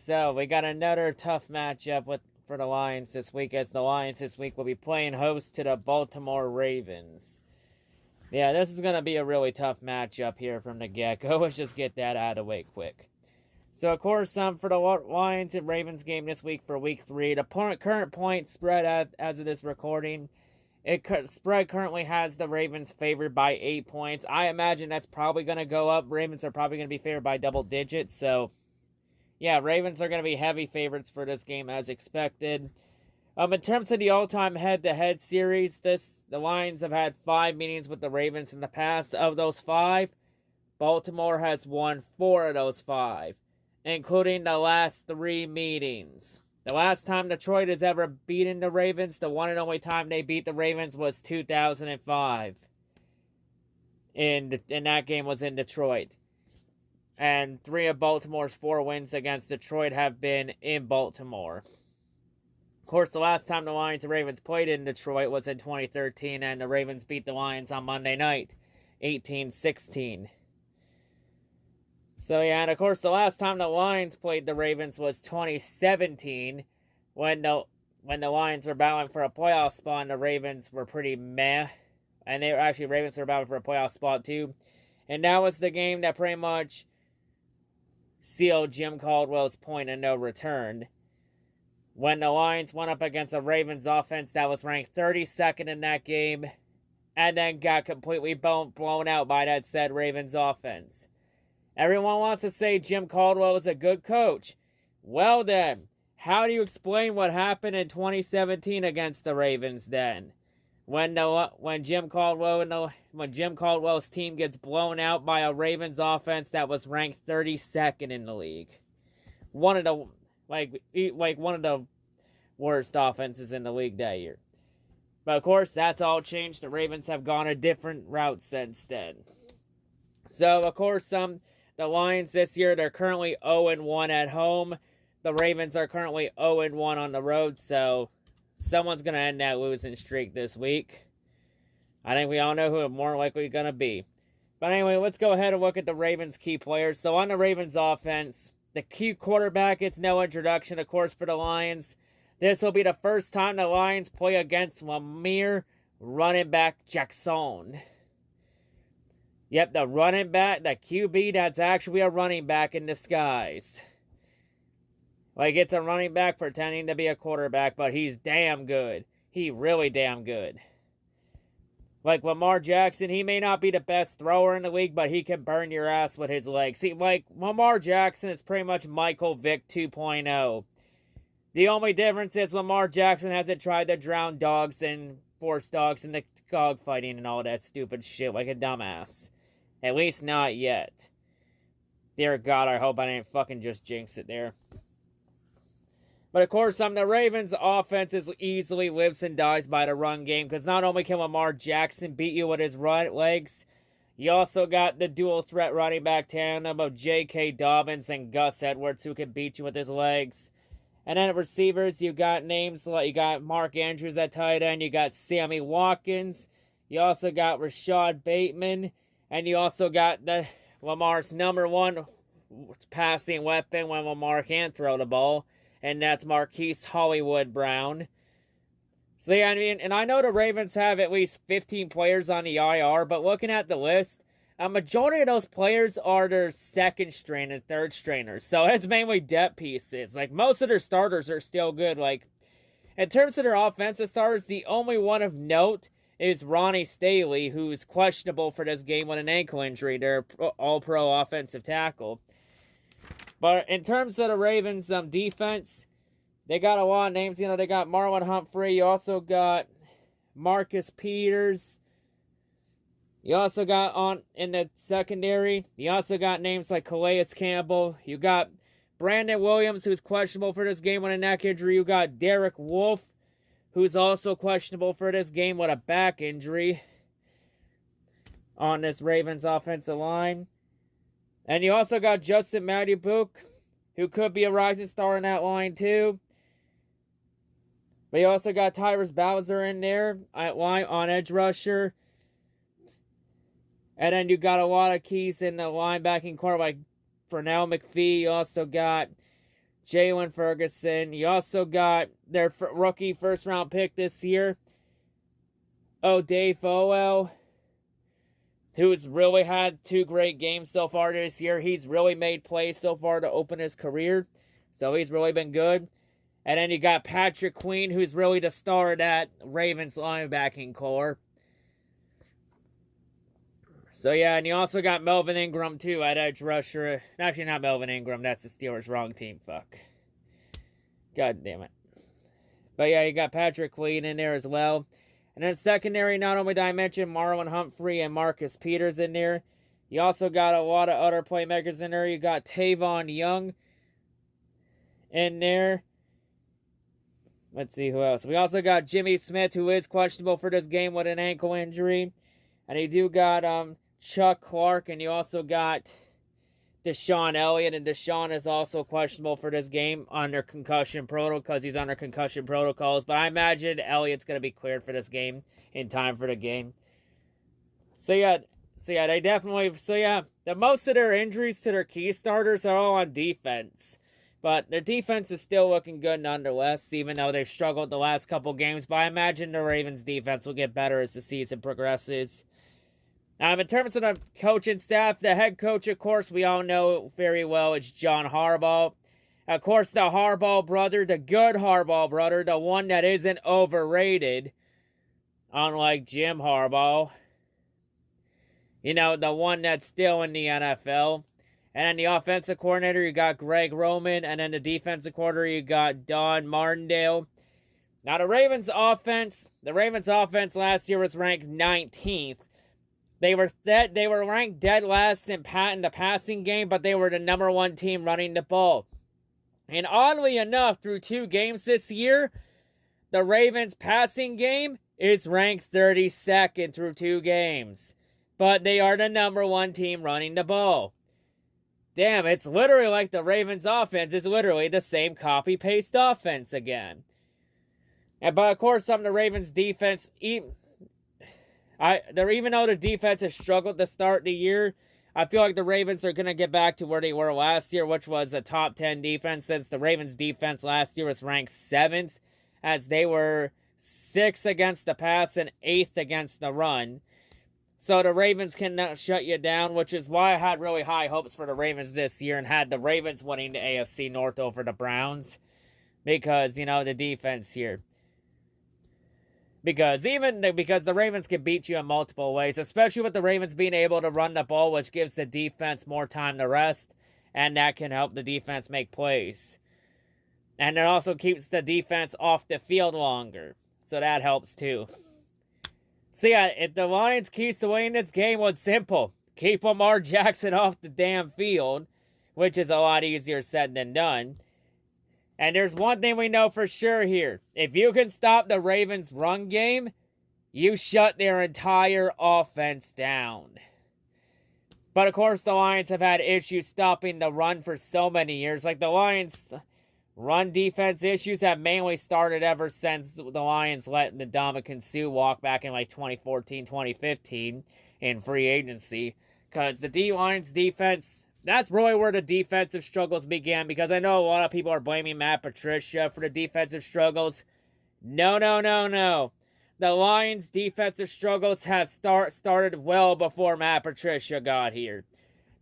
so we got another tough matchup for the Lions this week, as the Lions this week will be playing host to the Baltimore Ravens. Yeah, this is going to be a really tough matchup here from the get-go. Let's just get that out of the way quick. So, of course, for the Lions and Ravens game this week for Week 3, the current point spread as of this recording, spread currently has the Ravens favored by 8 points. I imagine that's probably going to go up. Ravens are probably going to be favored by double digits, so yeah, Ravens are going to be heavy favorites for this game as expected. In terms of the all-time head-to-head series, the Lions have had 5 meetings with the Ravens in the past. Of those 5, Baltimore has won 4 of those 5, including the last 3 meetings. The last time Detroit has ever beaten the Ravens, the one and only time they beat the Ravens was 2005. And that game was in Detroit. And 3 of Baltimore's 4 wins against Detroit have been in Baltimore. Of course, the last time the Lions and Ravens played in Detroit was in 2013, and the Ravens beat the Lions on Monday night, 18-16. So, yeah, and of course, the last time the Lions played the Ravens was 2017, when the Lions were battling for a playoff spot, and the Ravens were pretty meh. And Ravens were battling for a playoff spot, too. And that was the game that pretty much sealed Jim Caldwell's point of no return, when the Lions went up against a Ravens offense that was ranked 32nd in that game, and then got completely blown out by that said Ravens offense. Everyone wants to say Jim Caldwell was a good coach. Well then, how do you explain what happened in 2017 against the Ravens then? When Jim Caldwell's team gets blown out by a Ravens offense that was ranked 32nd in the league, one of the worst offenses in the league that year. But of course, that's all changed. The Ravens have gone a different route since then. So of course, the Lions this year, they're currently 0-1 at home. The Ravens are currently 0-1 on the road. So someone's going to end that losing streak this week. I think we all know who it's more likely going to be. But anyway, let's go ahead and look at the Ravens' key players. So on the Ravens offense, the key quarterback, it's no introduction, of course, for the Lions. This will be the first time the Lions play against Lamar running back Jackson. Yep, the running back, the QB, that's actually a running back in disguise. Like, it's a running back pretending to be a quarterback, but he's damn good. He really damn good. Like Lamar Jackson, he may not be the best thrower in the league, but he can burn your ass with his legs. See, like, Lamar Jackson is pretty much Michael Vick 2.0. The only difference is Lamar Jackson hasn't tried to drown dogs and force dogs into dog fighting and all that stupid shit like a dumbass. At least not yet. Dear God, I hope I didn't fucking just jinx it there. But of course, the Ravens' offense easily lives and dies by the run game, because not only can Lamar Jackson beat you with his legs, you also got the dual threat running back tandem of J.K. Dobbins and Gus Edwards, who can beat you with his legs. And then at receivers, you got names like, you got Mark Andrews at tight end, you got Sammy Watkins, you also got Rashad Bateman, and you also got Lamar's number 1 passing weapon when Lamar can't throw the ball, and that's Marquise Hollywood Brown. So yeah, I mean, and I know the Ravens have at least 15 players on the IR, but looking at the list, a majority of those players are their second string and third stringers. So it's mainly depth pieces. Like, most of their starters are still good. Like, in terms of their offensive starters, the only one of note is Ronnie Staley, who's questionable for this game with an ankle injury. They're all-pro offensive tackle. But in terms of the Ravens' defense, they got a lot of names. You know, they got Marlon Humphrey. You also got Marcus Peters. You also got in the secondary, you also got names like Calais Campbell. You got Brandon Williams, who's questionable for this game with a neck injury. You got Derek Wolfe, who's also questionable for this game with a back injury on this Ravens offensive line. And you also got Justin Madubuke, who could be a rising star in that line too. But you also got Tyrus Bowser in there on edge rusher. And then you got a lot of keys in the linebacking corner like Fernell McPhee. You also got Jalen Ferguson. You also got their rookie first-round pick this year, Dave Fowell, who's really had 2 great games so far this year. He's really made plays so far to open his career, so he's really been good. And then you got Patrick Queen, who's really the star of that Ravens linebacking core. So, yeah, and you also got Melvin Ingram, too, at edge rusher. Actually, not Melvin Ingram. That's the Steelers' wrong team. Fuck. God damn it. But, yeah, you got Patrick Queen in there as well. And then secondary, not only did I mention Marlon Humphrey and Marcus Peters in there, you also got a lot of other playmakers in there. You got Tavon Young in there. Let's see who else. We also got Jimmy Smith, who is questionable for this game with an ankle injury. And you do got Chuck Clark, and you also got Deshaun Elliott. And Deshaun is also questionable for this game under concussion protocol because he's under concussion protocols. But I imagine Elliott's going to be cleared for this game in time for the game. The most of their injuries to their key starters are all on defense. But their defense is still looking good nonetheless, even though they've struggled the last couple games. But I imagine the Ravens' defense will get better as the season progresses. In terms of the coaching staff, the head coach, of course, we all know very well, it's John Harbaugh. Of course, the Harbaugh brother, the good Harbaugh brother, the one that isn't overrated, unlike Jim Harbaugh. You know, the one that's still in the NFL. And then the offensive coordinator, you got Greg Roman. And then the defensive coordinator, you got Don Martindale. Now, the Ravens offense last year was ranked 19th. They were ranked dead last in the passing game, but they were the number 1 team running the ball. And oddly enough, through 2 games this year, the Ravens passing game is ranked 32nd through 2 games. But they are the number 1 team running the ball. Damn, it's literally like the Ravens offense is literally the same copy-paste offense again. But of course, some of the Ravens defense, even though the defense has struggled to start the year, I feel like the Ravens are going to get back to where they were last year, which was a top 10 defense, since the Ravens defense last year was ranked 7th, as they were 6th against the pass and 8th against the run. So the Ravens cannot shut you down, which is why I had really high hopes for the Ravens this year and had the Ravens winning the AFC North over the Browns. Because, you know, the defense here. Because the Ravens can beat you in multiple ways, especially with the Ravens being able to run the ball, which gives the defense more time to rest, and that can help the defense make plays. And it also keeps the defense off the field longer, so that helps too. So yeah, if the Lions' keys to winning this game was simple. Keep Lamar Jackson off the damn field, which is a lot easier said than done. And there's one thing we know for sure here. If you can stop the Ravens' run game, you shut their entire offense down. But of course, the Lions have had issues stopping the run for so many years. Like, the Lions' run defense issues have mainly started ever since the Lions let Ndamukong Suh walk back in like 2014, 2015 in free agency. Because the Lions defense, that's really where the defensive struggles began. Because I know a lot of people are blaming Matt Patricia for the defensive struggles. No. The Lions' defensive struggles have started well before Matt Patricia got here.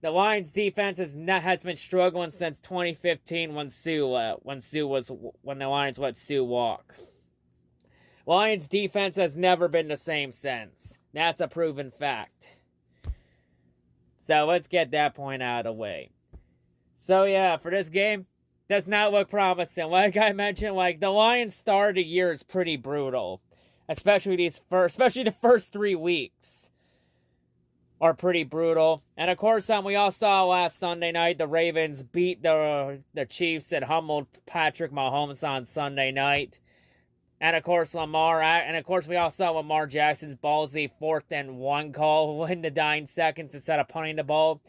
The Lions' defense has been struggling since 2015 when the Lions let Suh walk. Lions' defense has never been the same since. That's a proven fact. So let's get that point out of the way. So yeah, for this game, does not look promising. Like I mentioned, like the Lions' start of the year is pretty brutal, especially the first 3 weeks are pretty brutal. And of course, we all saw last Sunday night the Ravens beat the Chiefs and humbled Patrick Mahomes on Sunday night. And of course, we all saw Lamar Jackson's ballsy 4th and 1 call in the 9 seconds instead of punting the ball,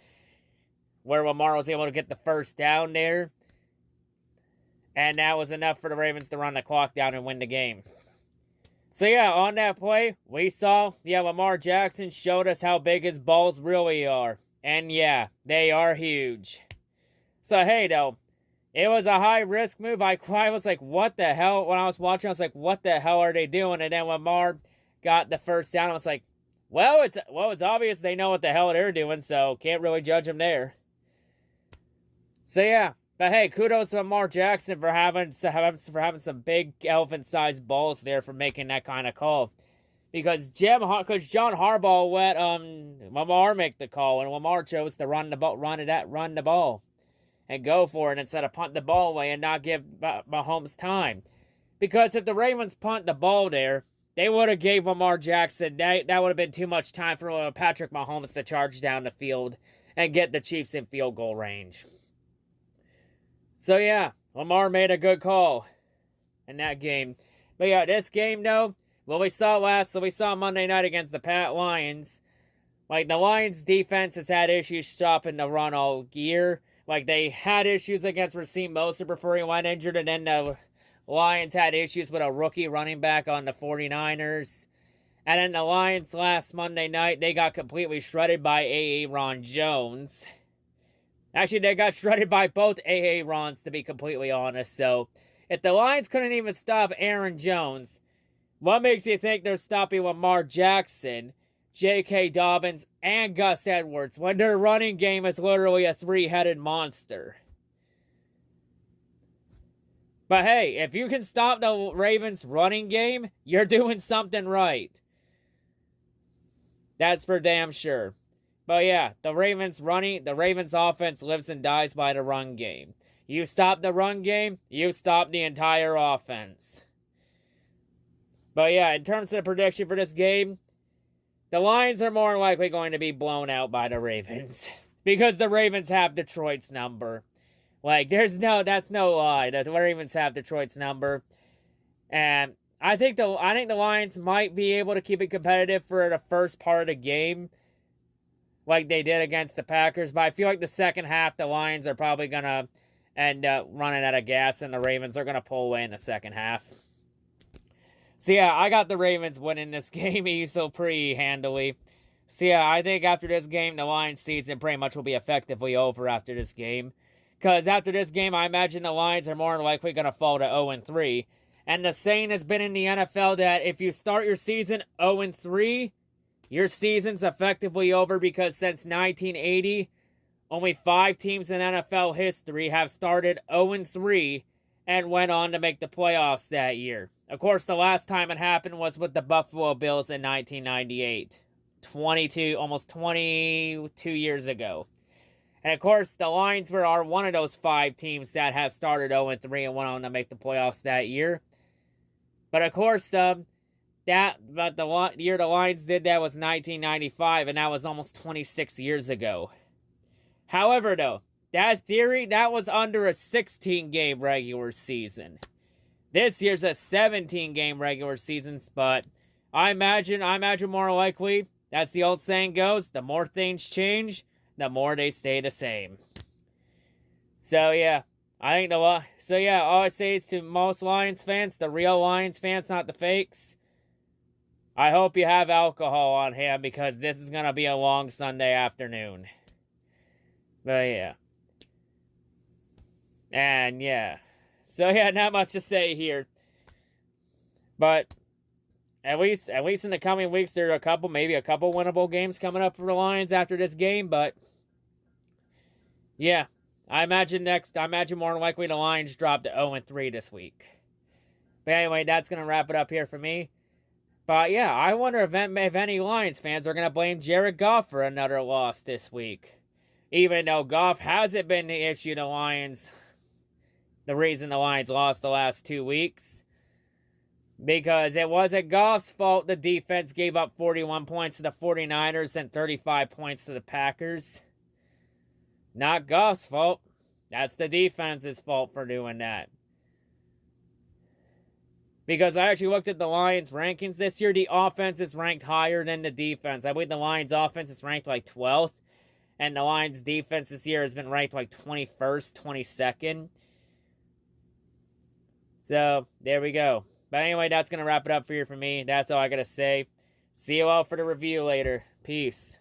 where Lamar was able to get the first down there. And that was enough for the Ravens to run the clock down and win the game. So yeah, on that play, we saw, Lamar Jackson showed us how big his balls really are. And yeah, they are huge. So hey, though, it was a high-risk move. I was like, what the hell? When I was watching, I was like, what the hell are they doing? And then when Lamar got the first down, I was like, well, it's obvious they know what the hell they're doing, so can't really judge them there. So, yeah. But, hey, kudos to Lamar Jackson for having some big elephant-sized balls there for making that kind of call. Because John Harbaugh let Lamar make the call, and Lamar chose to run the ball and go for it instead of punt the ball away and not give Mahomes time. Because if the Ravens punt the ball there, they would have gave Lamar Jackson, that would have been too much time for Patrick Mahomes to charge down the field and get the Chiefs in field goal range. So yeah, Lamar made a good call in that game. But yeah, this game though, we saw Monday night against the Lions. Like, the Lions defense has had issues stopping the run all year. Like, they had issues against Raheem Mostert before he went injured, and then the Lions had issues with a rookie running back on the 49ers. And then the Lions last Monday night, they got completely shredded by Aaron Jones. Actually, they got shredded by both Aarons, to be completely honest. So, if the Lions couldn't even stop Aaron Jones, what makes you think they're stopping Lamar Jackson, J.K. Dobbins, and Gus Edwards when their running game is literally a three-headed monster? But hey, if you can stop the Ravens' running game, you're doing something right. That's for damn sure. But yeah, the Ravens' offense lives and dies by the run game. You stop the run game, you stop the entire offense. But yeah, in terms of the prediction for this game, the Lions are more likely going to be blown out by the Ravens. Because the Ravens have Detroit's number. Like, that's no lie. The Ravens have Detroit's number. And I think the Lions might be able to keep it competitive for the first part of the game, like they did against the Packers. But I feel like the second half, the Lions are probably going to end up running out of gas, and the Ravens are going to pull away in the second half. So yeah, I got the Ravens winning this game so pretty handily. So yeah, I think after this game, the Lions season pretty much will be effectively over after this game. Because after this game, I imagine the Lions are more likely going to fall to 0-3. And the saying has been in the NFL that if you start your season 0-3, your season's effectively over, because since 1980, only 5 teams in NFL history have started 0-3 and went on to make the playoffs that year. Of course, the last time it happened was with the Buffalo Bills in 1998. Almost 22 years ago. And of course, the Lions are one of those 5 teams that have started 0-3 and went on to make the playoffs that year. But of course, the year the Lions did that was 1995, and that was almost 26 years ago. However, though, that was under a 16-game regular season. This year's a 17-game regular season, but I imagine more likely, as the old saying goes, the more things change, the more they stay the same. So yeah, all I say is to most Lions fans, the real Lions fans, not the fakes, I hope you have alcohol on hand, because this is going to be a long Sunday afternoon. But yeah. And yeah. So yeah, not much to say here. But at least in the coming weeks, there are maybe a couple winnable games coming up for the Lions after this game. But yeah, I imagine more than likely the Lions drop to 0-3 this week. But anyway, that's going to wrap it up here for me. But yeah, I wonder if any Lions fans are going to blame Jared Goff for another loss this week. Even though Goff hasn't been the issue the reason the Lions lost the last 2 weeks. Because it wasn't Goff's fault the defense gave up 41 points to the 49ers and 35 points to the Packers. Not Goff's fault. That's the defense's fault for doing that. Because I actually looked at the Lions' rankings this year. The offense is ranked higher than the defense. I believe the Lions' offense is ranked like 12th. And the Lions' defense this year has been ranked like 21st, 22nd. So, there we go. But anyway, that's going to wrap it up for me. That's all I got to say. See you all for the review later. Peace.